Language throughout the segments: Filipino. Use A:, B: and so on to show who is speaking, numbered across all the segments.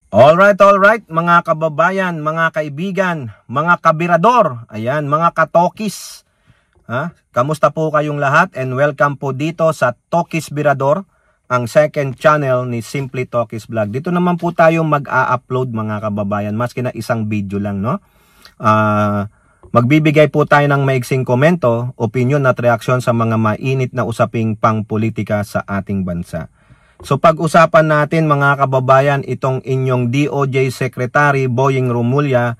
A: Alright, mga kababayan, mga kaibigan, mga kabirador, ayan, mga katokis. Kamusta po kayong lahat and welcome po dito sa Tokis Birador, ang second channel ni Simply Tokis Vlog. Dito naman po tayo mag-a-upload mga kababayan, maski na isang video lang, no? Magbibigay po tayo ng maiksing komento, opinion at reaksyon sa mga mainit na usaping pang-politika sa ating bansa. So pag-usapan natin mga kababayan, itong inyong DOJ Secretary Boying Remulla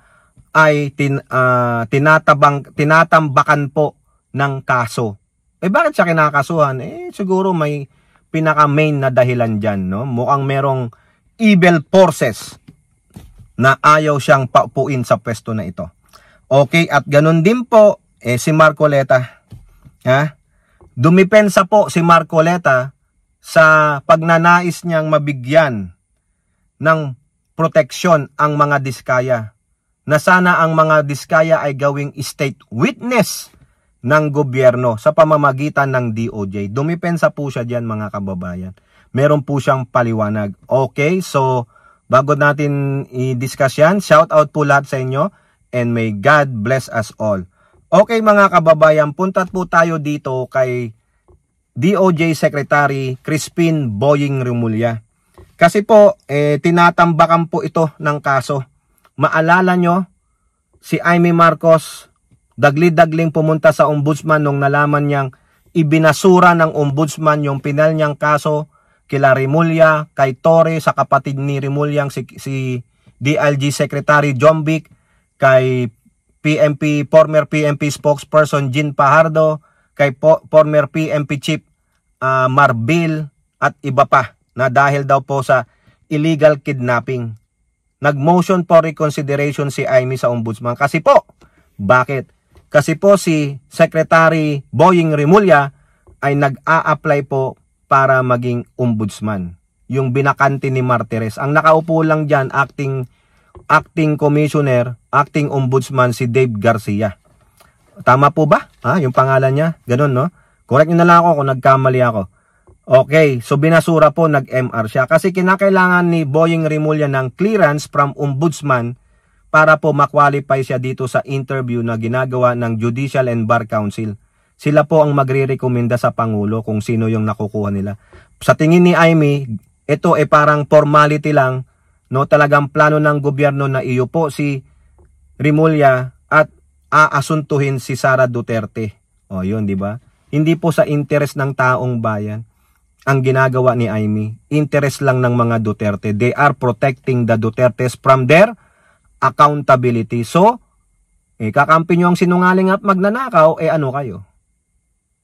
A: ay tinatambakan po ng kaso. Bakit siya kinakasuhan? Siguro may pinaka-main na dahilan dyan, no? Mukhang merong evil forces na ayaw siyang paupuin sa pwesto na ito. Okay, at ganun din po si Marcoleta. Dumipensa po si Marcoleta sa pagnanais niyang mabigyan ng proteksyon ang mga diskaya, na sana ang mga diskaya ay gawing state witness ng gobyerno sa pamamagitan ng DOJ. Dumipensa po siya diyan mga kababayan. Meron po siyang paliwanag. Okay, so bago natin i-discuss yan, shout out po lahat sa inyo and may God bless us all. Okay mga kababayan, punta po tayo dito kay DOJ Secretary Crispin Boying Remulla. Kasi po, tinatambakan po ito ng kaso. Maalala nyo, si Amy Marcos, dagli-dagling pumunta sa ombudsman nung nalaman niyang ibinasura ng ombudsman yung pinal niyang kaso kila Remulla, kay Torre, sa kapatid ni Remulla, si DILG Secretary John Vic, kay former PMP spokesperson Jean Fajardo, kay former PMP Chief Marbil at iba pa, na dahil daw po sa illegal kidnapping. Nag-motion for reconsideration si Amy sa ombudsman. Kasi po, bakit? Kasi po si Secretary Boying Remulla ay nag-a-apply po para maging ombudsman. Yung binakante ni Martires. Ang nakaupo lang dyan, acting commissioner, acting ombudsman si Dave Garcia. Tama po ba? Yung pangalan niya? Ganun, no? Correct nyo na lang ako kung nagkamali ako. Okay, so binasura po, nag-MR siya. Kasi kinakailangan ni Boying Remulla ng clearance from ombudsman para po makwalify siya dito sa interview na ginagawa ng Judicial and Bar Council. Sila po ang magre-rekomenda sa Pangulo kung sino yung nakukuha nila. Sa tingin ni Amy, ito parang formality lang, no? Talagang plano ng gobyerno na iupo si Remulla at aasuntuhin si Sara Duterte. Yun, di ba? Hindi po sa interest ng taong bayan ang ginagawa ni Amy. Interest lang ng mga Duterte. They are protecting the Dutertes from their accountability. So, kakampi nyo ang sinungaling at magnanakaw, ano kayo?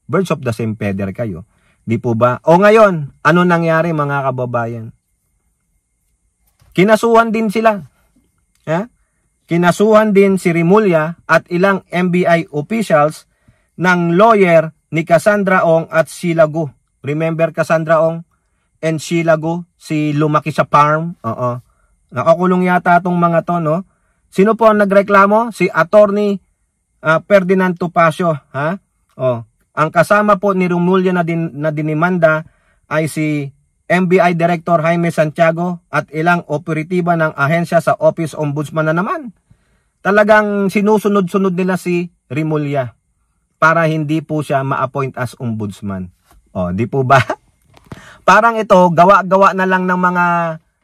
A: Birds of the same feather kayo. Di po ba? O ngayon, ano nangyari mga kababayan? Kinasuhan din sila. Kinasuhan din si Remulla at ilang NBI officials ng lawyer ni Cassandra Ong at Sheila Gu. Remember Cassandra Ong and Sheila Gu? Si lumaki sa farm. Nakakulong yata itong mga to, no? Sino po ang nagreklamo? Si Attorney Ferdinand Topacio. Ang kasama po ni Remulla na dinimanda ay si NBI Director Jaime Santiago at ilang operatiba ng ahensya sa Office Ombudsman na naman. Talagang sinusunod-sunod nila si Remulla para hindi po siya ma-appoint as ombudsman. Di po ba? Parang ito, gawa-gawa na lang ng mga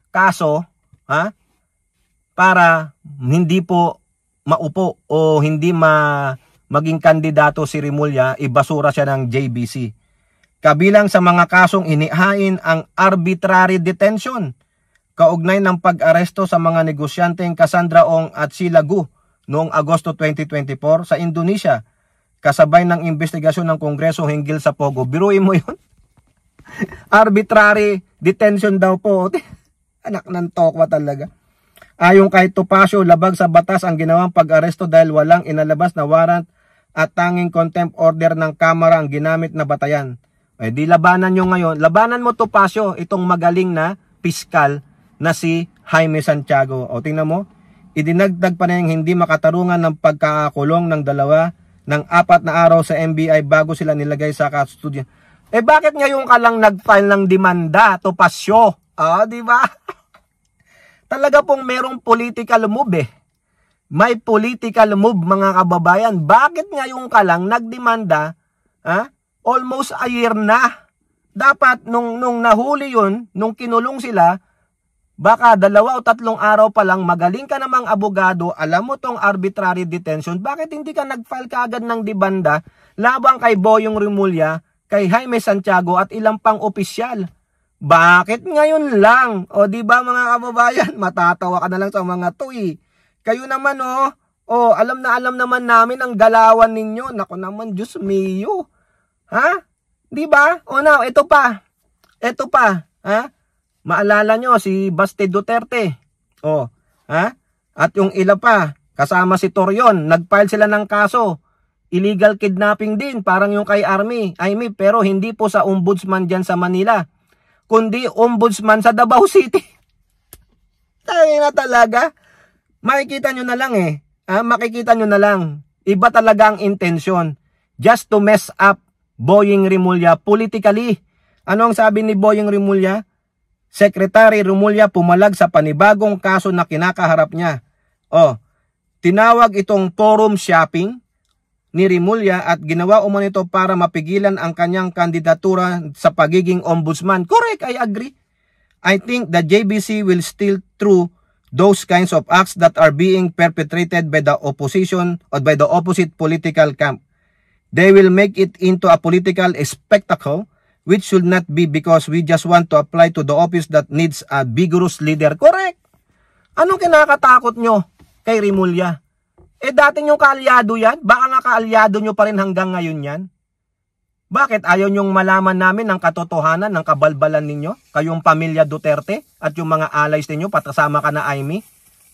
A: kaso, para hindi po maupo o hindi maging kandidato si Remulla, ibasura siya ng JBC. Kabilang sa mga kasong inihain ang arbitrary detention, kaugnay ng pag-aresto sa mga negosyanteng Cassandra Ong at Sheila Gu noong Agosto 2024 sa Indonesia, kasabay ng investigasyon ng Kongreso hinggil sa Pogo. Biruin mo yun? Arbitrary detention daw po. Anak ng tokwa talaga. Ayon kay Topacio, labag sa batas ang ginawang pag-aresto dahil walang inalabas na warrant at tanging contempt order ng Kamara ang ginamit na batayan. Di labanan nyo ngayon. Labanan mo, Topacio, itong magaling na piskal na si Jaime Santiago. Tingnan mo, idinagdag pa na yung hindi makatarungan ng pagkakakulong ng 4 na araw sa NBI bago sila nilagay sa kustodiya. Bakit ngayon ka lang nag-file ng demanda, Topacio? Di ba? Talaga pong merong political move eh. May political move mga kababayan. Bakit ngayon ka lang nagdemanda? Almost a year na. Dapat nung nahuli yun, nung kinulong sila, baka 2 o 3 araw pa lang, magaling ka namang abogado, alam mo tong arbitrary detention, bakit hindi ka nag-file kaagad ng demanda labang kay Boyong Rimulya, kay Jaime Santiago at ilang pang opisyal? Bakit ngayon lang? O di ba mga kababayan, matatawa ka na lang sa mga to eh. Kayo naman alam naman namin ang galawan ninyo. Nako naman, Diyos mio. Di ba? Now, ito pa. Maalala nyo si Baste Duterte. At yung ila pa, kasama si Torion, nag-file sila ng kaso. Illegal kidnapping din, parang yung kay Aimee, pero hindi po sa ombudsman dyan sa Manila, kundi ombudsman sa Davao City. Tayo na talaga. Makikita nyo na lang makikita nyo na lang. Iba talaga ang intensyon. Just to mess up Boying Rimulya politically. Ano ang sabi ni Boying Rimulya? Secretary Rimulya pumalag sa panibagong kaso na kinakaharap niya. Tinawag itong forum shopping ni Rimulya at ginawa umano ito para mapigilan ang kanyang kandidatura sa pagiging ombudsman. Correct, I agree. I think the JBC will still through those kinds of acts that are being perpetrated by the opposition or by the opposite political camp. They will make it into a political spectacle which should not be, because we just want to apply to the office that needs a vigorous leader. Correct. Anong kinakatakot nyo kay Rimulya? Dati nyong kaalyado yan? Baka nga kaalyado nyo pa rin hanggang ngayon yan? Bakit ayaw nyong malaman namin ang katotohanan ng kabalbalan ninyo? Kayong pamilya Duterte at yung mga allies ninyo, patasama ka na Aimee?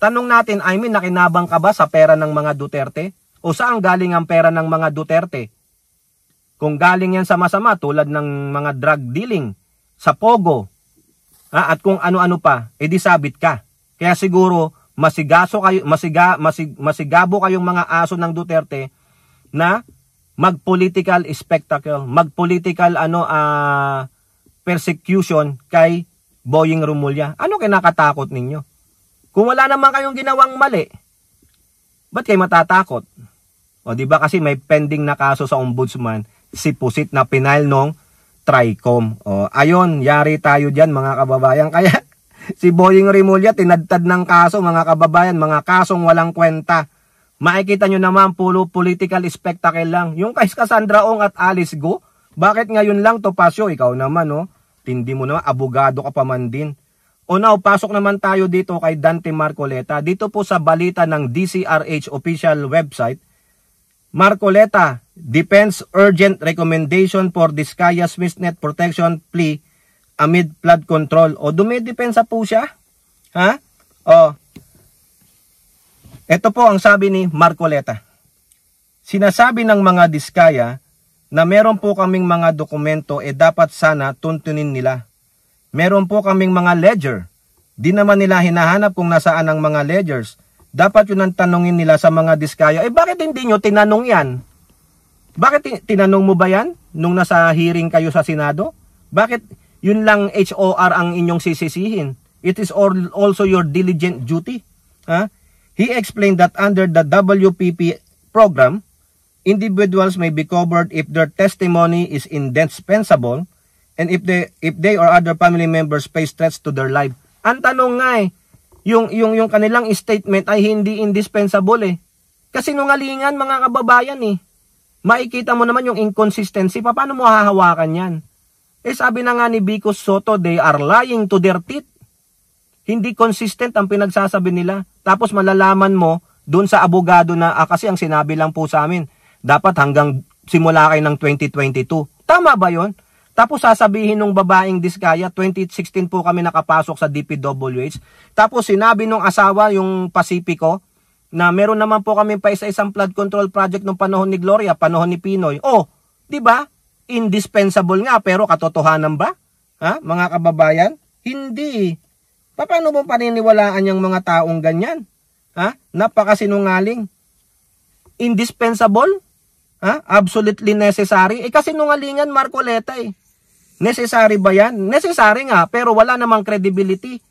A: Tanong natin, Aimee, nakinabang ka ba sa pera ng mga Duterte? O saan galing ang pera ng mga Duterte? Kung galing yan sa masama, tulad ng mga drug dealing, sa Pogo, at kung ano-ano pa, edi sabit ka. Kaya siguro, masigabo kayong mga aso ng Duterte na mag-political spectacle, mag-political persecution kay Boying Rimulya. Ano kinakatakot ninyo? Kung wala naman kayong ginawang mali, ba't kayo matatakot? Di ba kasi may pending na kaso sa ombudsman, si Pusit na pinile nung Tricom. Ayon, yari tayo dyan mga kababayan. Kaya si Boying Rimulya tinadtad ng kaso mga kababayan, mga kasong walang kwenta. Makikita nyo naman puro political spectacle lang. Yung kay Cassandra Ong at Alice Go, bakit ngayon lang Topacio? Ikaw naman tindi mo naman, abogado ka pa man din. Now, pasok naman tayo dito kay Dante Marcoleta. Dito po sa balita ng DCRH official website, Marcoleta, defense urgent recommendation for Diskaya's Misnet protection plea amid flood control. Dumidepensa po siya. Ito po ang sabi ni Marcoleta. Sinasabi ng mga Diskaya na meron po kaming mga dokumento dapat sana tuntunin nila. Meron po kaming mga ledger. Di naman nila hinahanap kung nasaan ang mga ledgers. Dapat yun ang tanongin nila sa mga Diskaya. Bakit hindi nyo tinanong yan? Bakit tinanong mo ba yan nung nasa hearing kayo sa Senado? Bakit yun lang HOR ang inyong sisisihin? It is also your diligent duty. He explained that under the WPP program, individuals may be covered if their testimony is indispensable and if they or other family members face threats to their life. Ang tanong nga yung kanilang statement ay hindi indispensable Kasi nungalingan mga kababayan Makikita mo naman yung inconsistency. Paano mo hahawakan yan? Sabi na nga ni Vico Soto, they are lying to their teeth. Hindi consistent ang pinagsasabi nila. Tapos malalaman mo doon sa abogado na kasi ang sinabi lang po sa amin, dapat hanggang simula kayo ng 2022. Tama ba yon? Tapos sasabihin nung babaeng Diskaya, 2016 po kami nakapasok sa DPWH. Tapos sinabi nung asawa, yung Pacifico, na meron naman po kami pa isa-isang flood control project nung panahon ni Gloria, panahon ni Pinoy. Di ba? Indispensable nga, pero katotohanan ba? Mga kababayan? Hindi. Paano mo paniniwalaan yung mga taong ganyan? Napakasinungaling. Indispensable? Absolutely necessary? Kasi nungalingan Marcoleta Necessary ba yan? Necessary nga, pero wala namang credibility.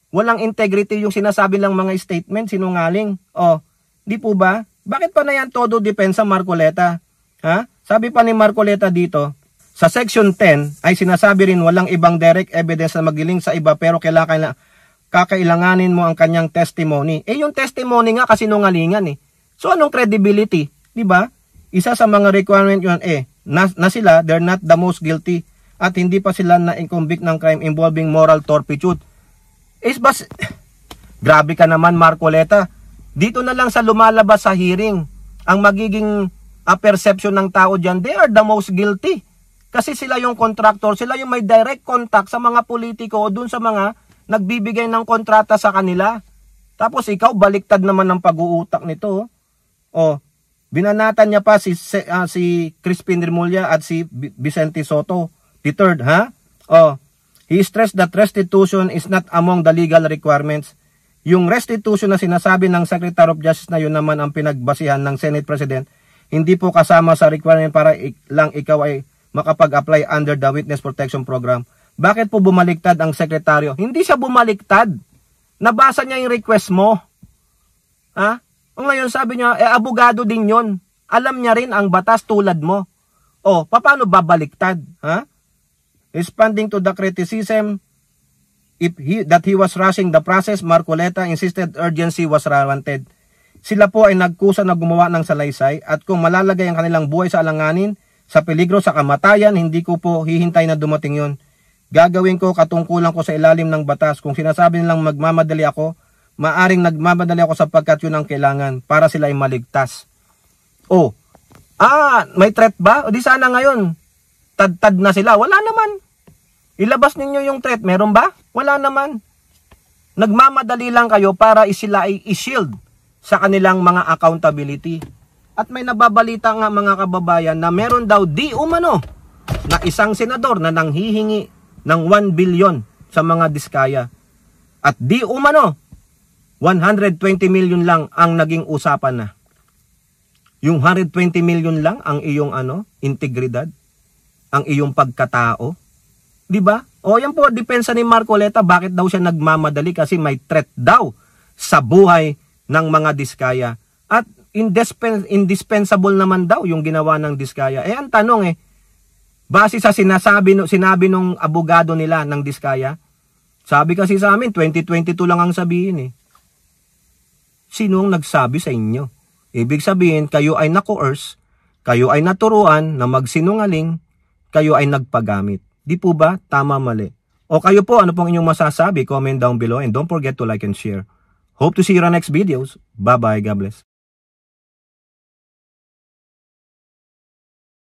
A: Walang integrity yung sinasabi lang mga statement, sinungaling. O, di po ba? Bakit pa na yan todo depensa Marcoleta? Ha? Sabi pa ni Marcoleta dito, sa section 10 ay sinasabi rin walang ibang direct evidence na magiling sa iba pero kakailanganin mo ang kanyang testimony. Eh yung testimony nga kasi nungalingan eh. So anong credibility? Di ba? Isa sa mga requirement yun na sila, they're not the most guilty at hindi pa sila na-convict ng crime involving moral turpitude. Grabe ka naman Marcoleta. Dito na lang sa lumalabas sa hearing, ang magiging perception ng tao dyan, they are the most guilty. Kasi sila yung contractor, sila yung may direct contact sa mga politiko o dun sa mga nagbibigay ng kontrata sa kanila. Tapos ikaw, baliktad naman ng pag-uutak nito. O, binanatan niya pa si Crispin Remulla at si Vicente Soto, the third, ha? O, he stressed that restitution is not among the legal requirements. Yung restitution na sinasabi ng Secretary of Justice na yun naman ang pinagbasihan ng Senate President, hindi po kasama sa requirement para lang ikaw ay makapag-apply under the Witness Protection Program. Bakit po bumaliktad ang sekretaryo? Hindi siya bumaliktad. Nabasa niya yung request mo. Ha? O ngayon sabi niya, abogado din yon. Alam niya rin ang batas tulad mo. O, paano babaliktad? Ha? Responding to the criticism that he was rushing the process, Marcoleta insisted urgency was warranted. Sila po ay nagkusa na gumawa ng salaysay at kung malalagay ang kanilang buhay sa alanganin, sa peligro, sa kamatayan, hindi ko po hihintay na dumating yon. Gagawin ko katungkulan ko sa ilalim ng batas. Kung sinasabi nilang magmamadali ako, maaring nagmamadali ako sapagkat yun ang kailangan para sila ay maligtas. O, may threat ba? O di sana ngayon, tad na sila. Wala naman. Ilabas ninyo yung threat. Meron ba? Wala naman. Nagmamadali lang kayo para sila ay i-shield sa kanilang mga accountability. At may nababalita nga mga kababayan na meron daw di umano na isang senador na nanghihingi ng 1 billion sa mga diskaya. At di umano 120 million lang ang naging usapan na. Yung 120 million lang ang iyong integridad, ang iyong pagkatao. 'Di ba? O yan po depensa ni Marcoleta, bakit daw siya nagmamadali kasi may threat daw sa buhay ng mga diskaya. At indispensable naman daw yung ginawa ng diskaya. Ang tanong base sa sinabi nung abogado nila ng diskaya, sabi kasi sa amin 2022 lang ang sabihin Sinong nagsabi sa inyo? Ibig sabihin kayo ay na-coerce, kayo ay naturuan na magsinungaling, kayo ay nagpagamit. Di po ba? Tama, mali. O kayo po, ano pong inyong masasabi? Comment down below and don't forget to like and share. Hope to see you on next videos. Bye-bye. God bless.